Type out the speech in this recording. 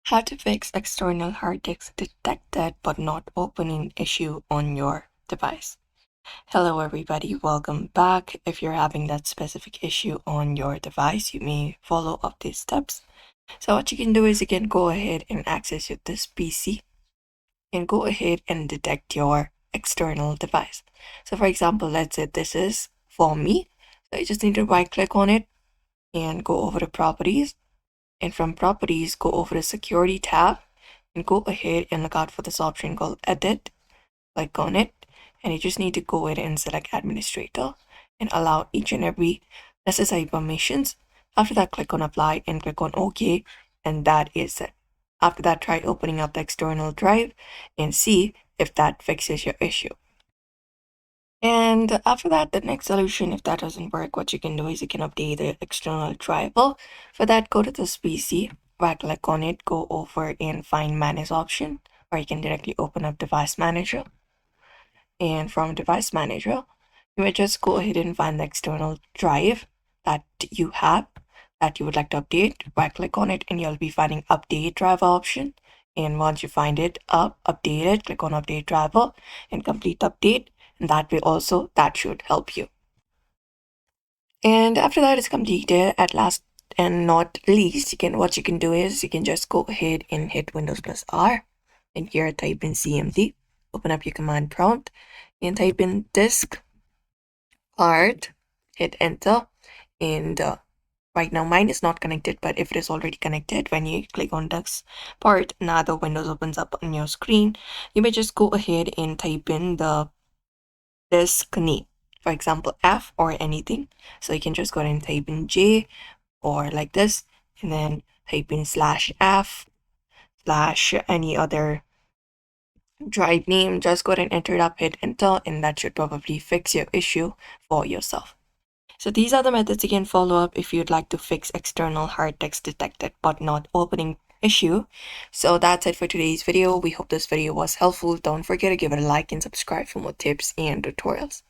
How to fix external hard disk detected but not opening issue on your device. Hello everybody, welcome back. If you're having that specific issue on your device, you may follow up these steps. So what you can do is you can go ahead and access this PC and go ahead and detect your external device. So for example, let's say this is for me. So you just need to right click on it and go over to properties, and from properties go over to security tab and go ahead and look out for this option called edit. Click on it and you just need to go ahead and select administrator and allow each and every necessary permissions. After that, click on apply and click on OK, and that is it. After that, try opening up the external drive and see if that fixes your issue. And after that, the next solution, if that doesn't work, what you can do is you can update the external driver. For that, go to this PC, right click on it, go over and find manage option, or you can directly open up device manager. And from device manager, you may just go ahead and find the external drive that you have that you would like to update. Right click on it and you'll be finding update driver option. And once you find it update it, click on update driver and complete update. And that way also, that should help you. And after that is completed, at last and not least, what you can do is you can just go ahead and hit Windows plus R and here type in CMD, open up your command prompt and type in disk part, hit enter, and right now mine is not connected, but if it is already connected, when you click on disk part, another Windows opens up on your screen. You may just go ahead and type in the disk name, for example F or anything. So you can just go ahead and type in J or like this, and then type in /F / any other drive name. Just go ahead and enter it up, hit enter, and that should probably fix your issue for yourself. So these are the methods you can follow up if you'd like to fix external hard disk detected but not opening issue. So that's it for today's video. We hope this video was helpful. Don't forget to give it a like and subscribe for more tips and tutorials.